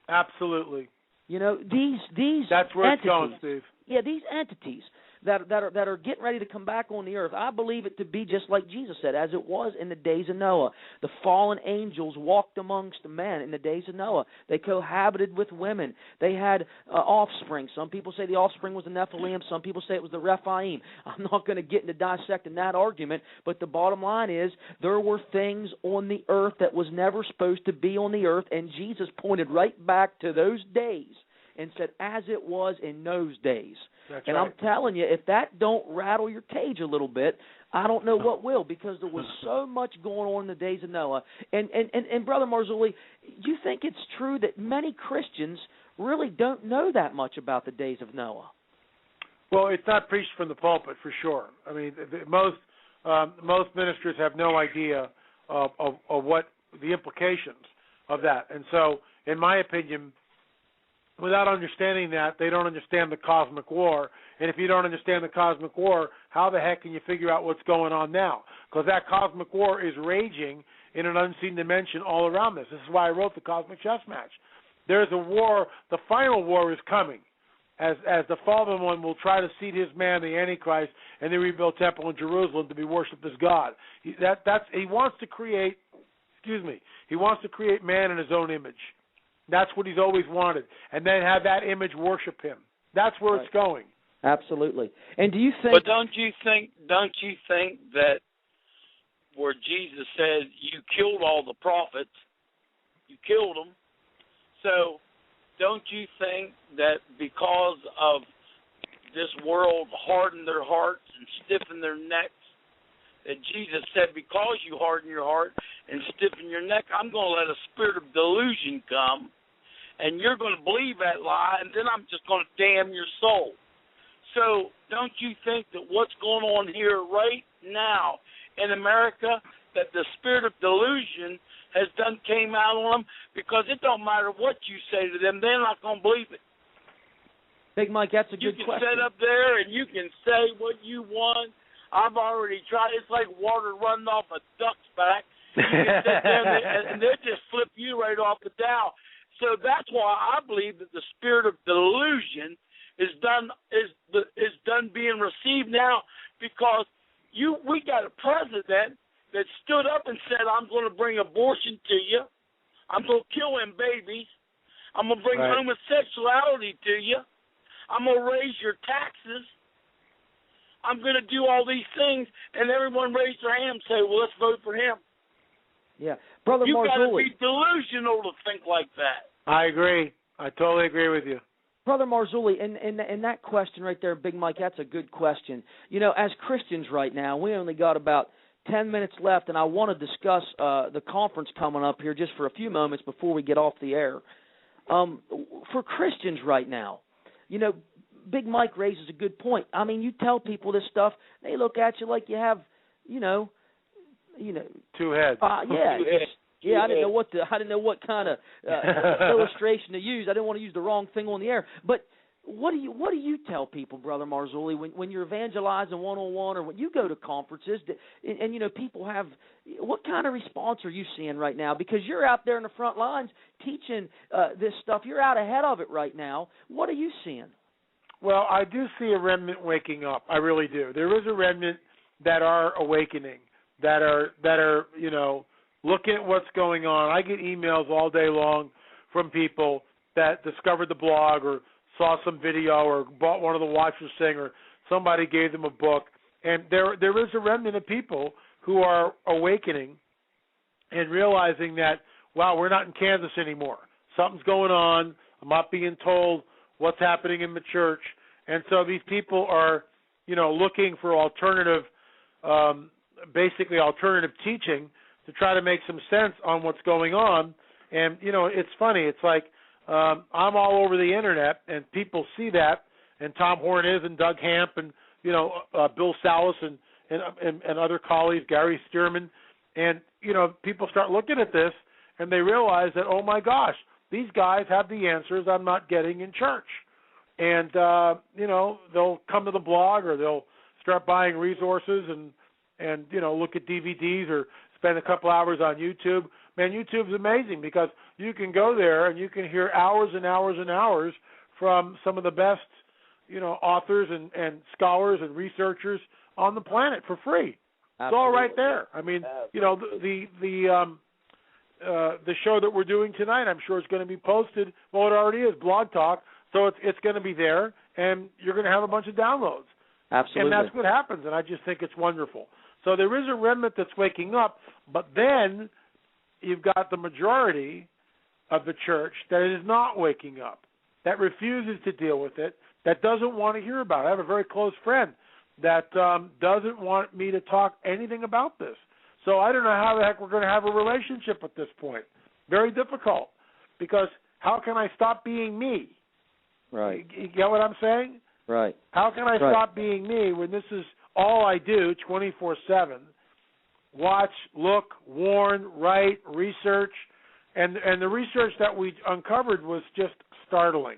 Absolutely. These that's where entities, it's going, Steve. Yeah, these entities that are getting ready to come back on the earth, I believe it to be just like Jesus said, as it was in the days of Noah. The fallen angels walked amongst the men in the days of Noah. They cohabited with women. They had offspring. Some people say the offspring was the Nephilim. Some people say it was the Rephaim. I'm not going to get into dissecting that argument, but the bottom line is there were things on the earth that was never supposed to be on the earth, and Jesus pointed right back to those days and said, as it was in those days. That's and right. I'm telling you, if that don't rattle your cage a little bit, I don't know what will, because there was so much going on in the days of Noah. And Brother Marzulli, you think it's true that many Christians really don't know that much about the days of Noah? Well, it's not preached from the pulpit, for sure. I mean, most ministers have no idea of what the implications of that. And so, in my opinion, without understanding that, they don't understand the cosmic war. And if you don't understand the cosmic war, how the heck can you figure out what's going on now? Because that cosmic war is raging in an unseen dimension all around this. This is why I wrote the Cosmic Chess Match. There's a war. The final war is coming, as the fallen one will try to seat his man, the Antichrist, and the rebuilt temple in Jerusalem to be worshipped as God. He wants to create. He wants to create man in his own image. That's what he's always wanted, and then have that image worship him. That's where it's going. Absolutely. And do you think? But don't you think that where Jesus said, "You killed all the prophets, you killed them." So, don't you think that because of this world hardened their hearts and stiffened their necks, that Jesus said, because you harden your heart and stiffen your neck, I'm going to let a spirit of delusion come, and you're going to believe that lie, and then I'm just going to damn your soul. So don't you think that what's going on here right now in America that the spirit of delusion has done came out on them, because it don't matter what you say to them, they're not going to believe it. Big Mike, that's a good question. You can question. sit up there and you can say what you want. I've already tried. It's like water running off a duck's back. You can sit there and they'll just flip you right off the dial. So that's why I believe that the spirit of delusion is done being received now, because we got a president that stood up and said, I'm going to bring abortion to you. I'm going to kill them babies. I'm going to bring homosexuality to you. I'm going to raise your taxes. I'm going to do all these things. And everyone raised their hand and say, well, let's vote for him. Yeah. Brother Marzulli. You've got to be delusional to think like that. I agree. I totally agree with you. Brother Marzulli, and that question right there, Big Mike, that's a good question. You know, as Christians right now, we only got about 10 minutes left, and I want to discuss the conference coming up here just for a few moments before we get off the air. For Christians right now, you know, Big Mike raises a good point. I mean, you tell people this stuff, they look at you like you have, you know. Two heads. Yeah. Two heads. Yeah, I didn't know what kind of illustration to use. I didn't want to use the wrong thing on the air. But what do you tell people, Brother Marzulli, when you're evangelizing one-on-one, or when you go to conferences, and you know, people have, what kind of response are you seeing right now? Because you're out there in the front lines teaching this stuff. You're out ahead of it right now. What are you seeing? Well, I do see a remnant waking up. I really do. There is a remnant that are awakening, that are you know, looking at what's going on. I get emails all day long from people that discovered the blog or saw some video or bought one of the Watchers thing, or somebody gave them a book. And there is a remnant of people who are awakening and realizing that, wow, we're not in Kansas anymore. Something's going on. I'm not being told what's happening in the church. And so these people are, you know, looking for alternative, basically alternative teaching to try to make some sense on what's going on. And, you know, it's funny. It's like I'm all over the Internet, and people see that, and Tom Horn is, and Doug Hamp, and, you know, Bill Salas, and other colleagues, Gary Stearman. And, you know, people start looking at this, and they realize that, oh, my gosh, these guys have the answers I'm not getting in church. And, you know, they'll come to the blog, or they'll start buying resources and you know, look at DVDs or spend a couple hours on YouTube. Man, YouTube's amazing, because you can go there and you can hear hours and hours and hours from some of the best, you know, authors and scholars and researchers on the planet for free. Absolutely. It's all right there. I mean, you know, the show that we're doing tonight, I'm sure it's going to be posted. Well, it already is, Blog Talk. So it's going to be there, and you're going to have a bunch of downloads. Absolutely. And that's what happens, and I just think it's wonderful. So there is a remnant that's waking up, but then you've got the majority of the church that is not waking up, that refuses to deal with it, that doesn't want to hear about it. I have a very close friend that doesn't want me to talk anything about this. So I don't know how the heck we're going to have a relationship at this point. Very difficult, because how can I stop being me? Right. You get what I'm saying? Right. How can I stop being me when this is all I do 24/7? Watch, look, warn, write, research. And the research that we uncovered was just startling.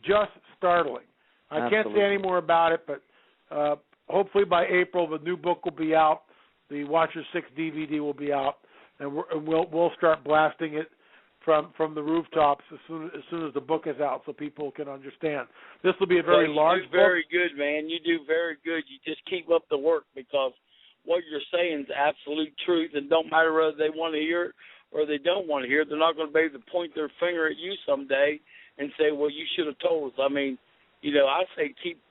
Just startling. I can't say any more about it, but hopefully by April the new book will be out. The Watcher 6 DVD will be out, and we'll start blasting it from the rooftops as soon as the book is out, so people can understand. This will be a very large book. Very good, man. You do very good. You just keep up the work, because what you're saying is absolute truth, and don't matter whether they want to hear it or they don't want to hear it. They're not going to be able to point their finger at you someday and say, well, you should have told us. I mean, you know, I say keep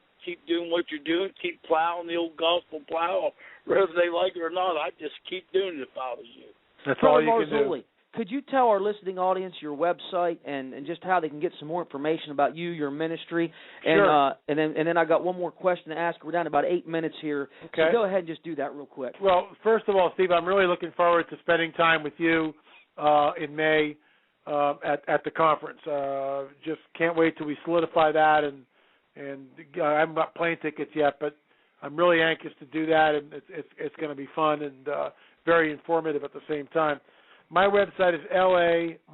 doing what you're doing. Keep plowing the old gospel plow, whether they like it or not. I just keep doing it if I was you. That's all you can do. Could you tell our listening audience your website and just how they can get some more information about you, your ministry? Sure. And then I got one more question to ask. We're down to about 8 minutes here. Okay. So go ahead and just do that real quick. Well, first of all, Steve, I'm really looking forward to spending time with you in May at the conference. Just can't wait till we solidify that, and I haven't got plane tickets yet, but I'm really anxious to do that, and it's going to be fun and very informative at the same time. My website is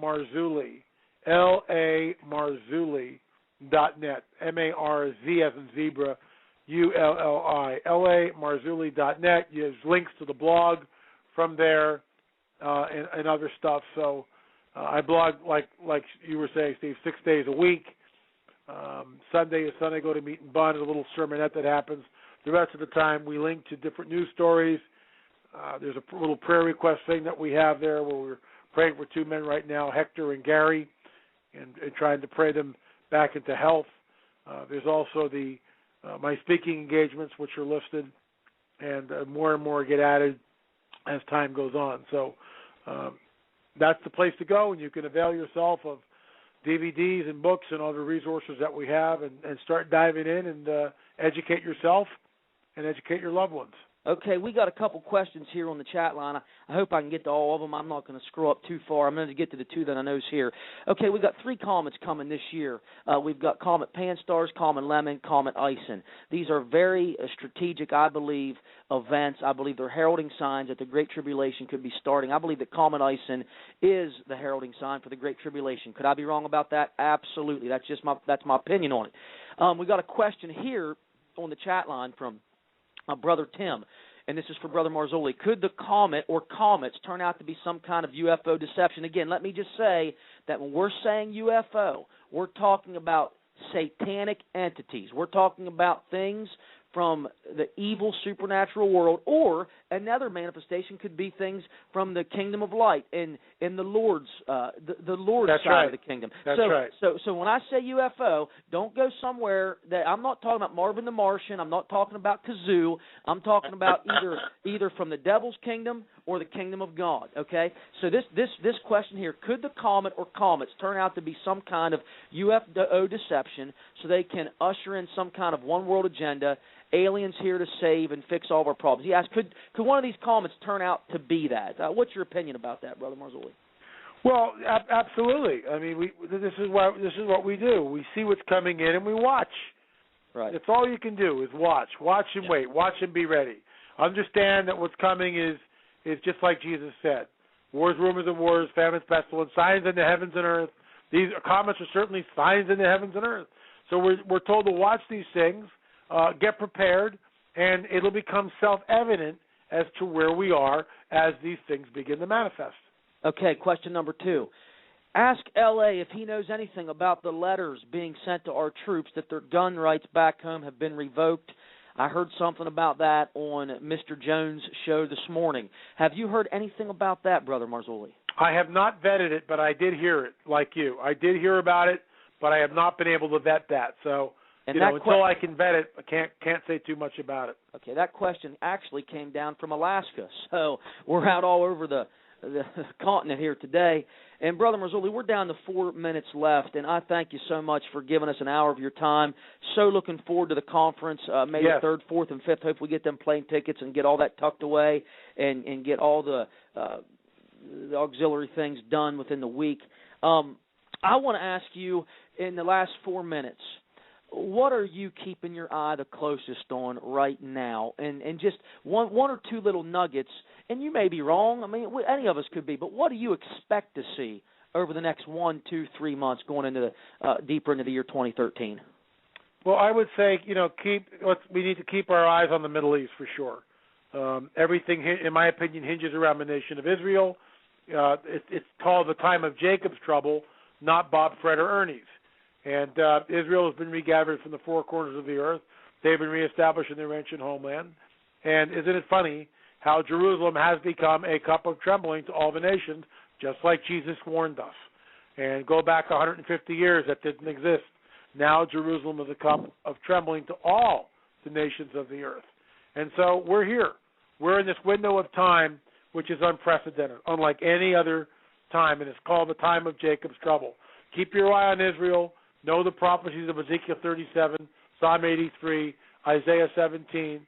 Marzulli, LAMarzulli.net, M-A-R-Z as in zebra, U-L-L-I, LAMarzulli.net. There's links to the blog from there and other stuff. So I blog, like you were saying, Steve, 6 days a week. Sunday to Sunday, go to Meat and Bun, a little sermonette that happens. The rest of the time, we link to different news stories. There's a little prayer request thing that we have there where we're praying for two men right now, Hector and Gary, and trying to pray them back into health. There's also my speaking engagements, which are listed, and more get added as time goes on. So that's the place to go, and you can avail yourself of DVDs and books and other resources that we have, and start diving in and educate yourself and educate your loved ones. Okay, we got a couple questions here on the chat line. I hope I can get to all of them. I'm not going to screw up too far. I'm going to get to the two that I know is here. Okay, we got 3 comets coming this year. We've got Comet Pan-STARRS, Comet Lemon, Comet Ison. These are very strategic, I believe, events. I believe they're heralding signs that the Great Tribulation could be starting. I believe that Comet Ison is the heralding sign for the Great Tribulation. Could I be wrong about that? Absolutely. That's my opinion on it. We got a question here on the chat line from Brother Tim, and this is for Brother Marzulli. Could the comet or comets turn out to be some kind of UFO deception? Again, let me just say that when we're saying UFO, we're talking about satanic entities. We're talking about things from the evil supernatural world, or another manifestation could be things from the kingdom of light in the Lord's the Lord's That's side right. of the kingdom. That's right. So when I say UFO, don't go somewhere that I'm not talking about Marvin the Martian. I'm not talking about Kazoo. I'm talking about either from the devil's kingdom or the kingdom of God. Okay. So this question here: could the comet or comets turn out to be some kind of UFO deception, so they can usher in some kind of one world agenda? Aliens here to save and fix all of our problems. He asked, could one of these comets turn out to be that? What's your opinion about that, Brother Marzulli? Well, absolutely. I mean, this is what we do. We see what's coming in and we watch. Right. That's all you can do is watch and wait, watch and be ready. Understand that what's coming is just like Jesus said: wars, rumors of wars, famines, pestilence, signs in the heavens and earth. These comets are certainly signs in the heavens and earth. So we're told to watch these things. Get prepared, and it'll become self-evident as to where we are as these things begin to manifest. Okay, question number 2. Ask L.A. if he knows anything about the letters being sent to our troops that their gun rights back home have been revoked. I heard something about that on Mr. Jones' show this morning. Have you heard anything about that, Brother Marzulli? I have not vetted it, but I did hear it, like you. I did hear about it, but I have not been able to vet that. So, until I can vet it, I can't say too much about it. Okay, that question actually came down from Alaska, so we're out all over the continent here today. And Brother Marzulli, we're down to 4 minutes left, and I thank you so much for giving us an hour of your time. So looking forward to the conference, May the 3rd, 4th, and 5th. Hopefully we get them plane tickets and get all that tucked away and get all the auxiliary things done within the week. I want to ask you, in the last 4 minutes, what are you keeping your eye the closest on right now? And just one or two little nuggets, and you may be wrong. I mean, any of us could be, but what do you expect to see over the next 1, 2, 3 months going into deeper into the year 2013? Well, I would say, we need to keep our eyes on the Middle East for sure. Everything, in my opinion, hinges around the nation of Israel. It's called the time of Jacob's trouble, not Bob, Fred, or Ernie's. And Israel has been regathered from the 4 corners of the earth. They've been reestablished in their ancient homeland. And isn't it funny how Jerusalem has become a cup of trembling to all the nations, just like Jesus warned us. And go back 150 years, that didn't exist. Now Jerusalem is a cup of trembling to all the nations of the earth. And so we're here. We're in this window of time which is unprecedented, unlike any other time, and it's called the time of Jacob's trouble. Keep your eye on Israel. Know the prophecies of Ezekiel 37, Psalm 83, Isaiah 17.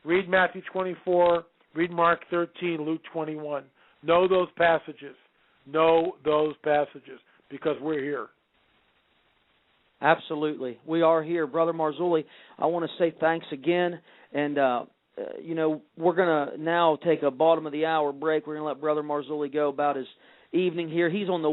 Read Matthew 24, read Mark 13, Luke 21. Know those passages. Know those passages, because we're here. Absolutely. We are here. Brother Marzulli, I want to say thanks again. And we're going to now take a bottom of the hour break. We're going to let Brother Marzulli go about his evening here. He's on the